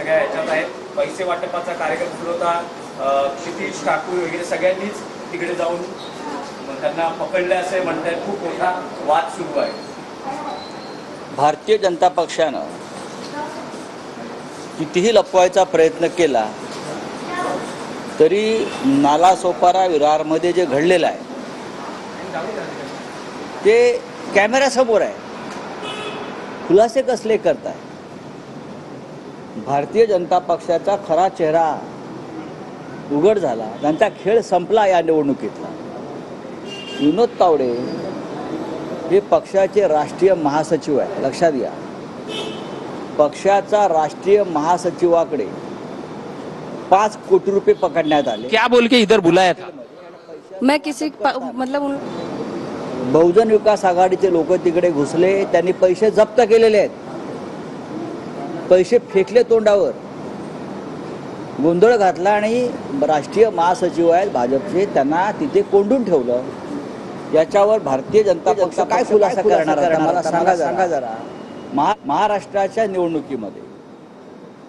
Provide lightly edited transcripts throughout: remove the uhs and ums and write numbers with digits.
सगळ्या ह्याच्यात आहेत. पैसे वाटपाचा कार्यक्रम सुरू होता. क्षितिज ठाकूर वगैरे सगळ्यांनीच तिकडे जाऊन त्यांना पकडले असे म्हणतात. खूप मोठा वाद सुरू आहे. भारतीय जनता पक्षानं कितीही लपवायचा प्रयत्न केला तरी नालासोपारा विरारमध्ये जे घडलेलं आहे ते कॅमेऱ्यासमोर आहे. खुलासे कसले करताय? भारतीय जनता पक्षाचा खरा चेहरा उघड झाला. त्यांचा खेळ संपला या निवडणुकीतला. विनोद तावडे हे पक्षाचे राष्ट्रीय महासचिव आहे. लक्षात घ्या, पक्षाचा राष्ट्रीय महासचिवाकडे 5 कोटी रुपये पकडण्यात आले. क्या बोल के इधर बुलाया था? मैं किसी मतलब बहुजन विकास आघाडीचे लोक तिकडे घुसले. त्यांनी पैसे जप्त केलेले आहेत. पैसे फेकले तोंडावर, गोंधळ घातला आणि राष्ट्रीय महासचिव आहेत भाजपचे, त्यांना तिथे कोंडून ठेवलं. याच्यावर भारतीय जनता पक्ष काय खुलासा करणार मला सांगा जरा. महाराष्ट्राच्या निवडणुकीमध्ये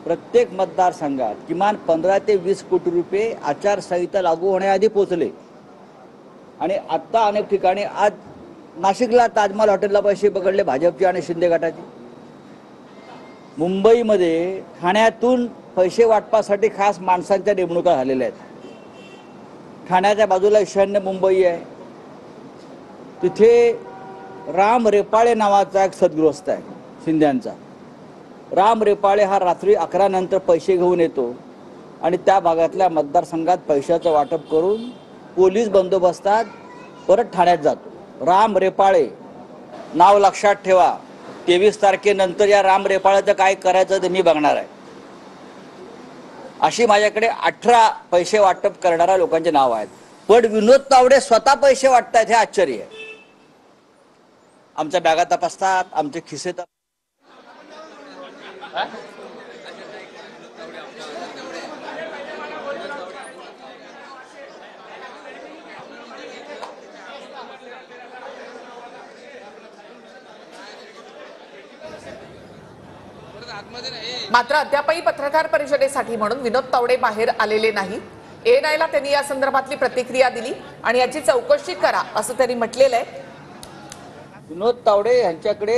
प्रत्येक मतदारसंघात किमान 15 ते 20 कोटी रुपये आचारसंहिता लागू होण्याआधी पोहोचले. आणि आत्ता अनेक ठिकाणी, आज नाशिकला ताजमहल हॉटेलला पैसे पकडले भाजपचे आणि शिंदे गटाचे. मुंबईमध्ये ठाण्यातून पैसे वाटपासाठी खास माणसांच्या नेमणुका झालेल्या आहेत. ठाण्याच्या बाजूला ईशान्य मुंबई आहे. तिथे राम रेपाळे नावाचा एक सद्गृहस्थ आहे शिंद्यांचा. राम रेपाळे हा रात्री 11 नंतर पैसे घेऊन येतो आणि त्या भागातल्या मतदारसंघात पैशाचं वाटप करून पोलीस बंदोबस्तात परत ठाण्यात जातो. राम रेपाळे नाव लक्षात ठेवा. 23 तारखेनंतर या राम रेपाळेचं काय करायचं ते मी बघणार आहे. अशी माझ्याकडे 18 पैसे वाटप करणाऱ्या लोकांचे नाव आहेत. पण विनोद तावडे स्वतः पैसे वाटतात हे आश्चर्य आहे. आमच्या बॅगा तपासतात, आमचे खिसे मात्र अद्यापही पत्रकार परिषदेसाठी म्हणून विनोद तावडे बाहेर आलेले नाही. एएनआयला त्यांनी या संदर्भातली प्रतिक्रिया दिली आणि याची चौकशी करा असं त्यांनी म्हटलेलं आहे. विनोद तावडे यांच्याकडे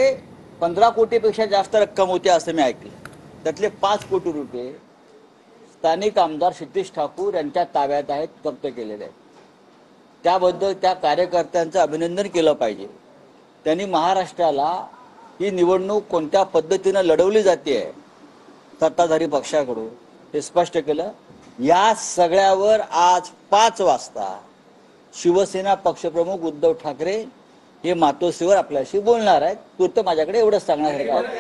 15 कोटीपेक्षा जास्त रक्कम होती असं मी ऐकलं. त्यातले 5 कोटी रुपये स्थानिक आमदार क्षितिज ठाकूर यांच्या ताब्यात आहेत, जप्त केलेले आहेत. त्याबद्दल त्या कार्यकर्त्यांचं अभिनंदन केलं पाहिजे. त्यांनी महाराष्ट्राला ही निवडणूक कोणत्या पद्धतीनं लढवली जाते सत्ताधारी पक्षाकडून हे स्पष्ट केलं. या सगळ्यावर आज 5 वाजता शिवसेना पक्षप्रमुख उद्धव ठाकरे हे मातोश्रीवर आपल्याशी बोलणार आहेत. तूर्त माझ्याकडे एवढंच सांगण्यासारखं आहे.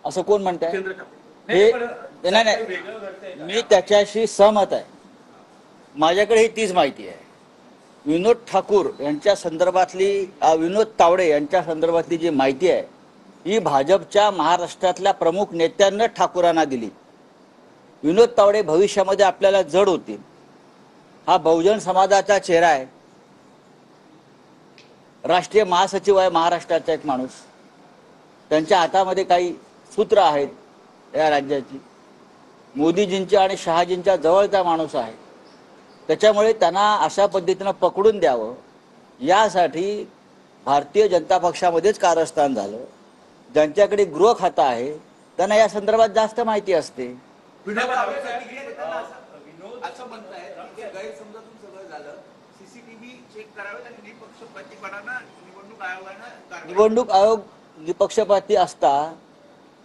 असं कोण म्हणताय? हे नाही, मी त्याच्याशी सहमत आहे. माझ्याकडे ही तीच माहिती आहे. विनोद ठाकूर यांच्या संदर्भातली, विनोद तावडे यांच्या संदर्भातली जी माहिती आहे ही भाजपच्या महाराष्ट्रातल्या प्रमुख नेत्यांना ठाकूरांना दिली. विनोद तावडे भविष्यामध्ये आपल्याला जड होतील. हा बहुजन समाजाचा चेहरा आहे. राष्ट्रीय महासचिव आहे महाराष्ट्राचा एक माणूस. त्यांच्या हातामध्ये काही सूत्र आहेत या राज्याची. मोदीजींच्या आणि शहाजींच्या जवळचा माणूस आहे. त्याच्यामुळे त्यांना अशा पद्धतीनं पकडून द्यावं यासाठी भारतीय जनता पक्षामध्येच कारस्थान झालं. ज्यांच्याकडे गृह खातं आहे त्यांना या संदर्भात जास्त माहिती असते. निवडणूक आयोग निपक्षपाती असता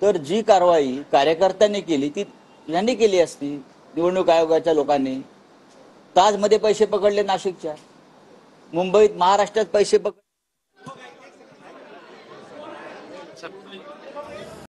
तर जी कारवाई कार्यकर्त्यांनी केली ती यांनी केली असती. निवडणूक आयोगाच्या लोकांनी ताजमध्ये पैसे पकडले, नाशिकच्या, मुंबईत, महाराष्ट्रात पैसे पकडले.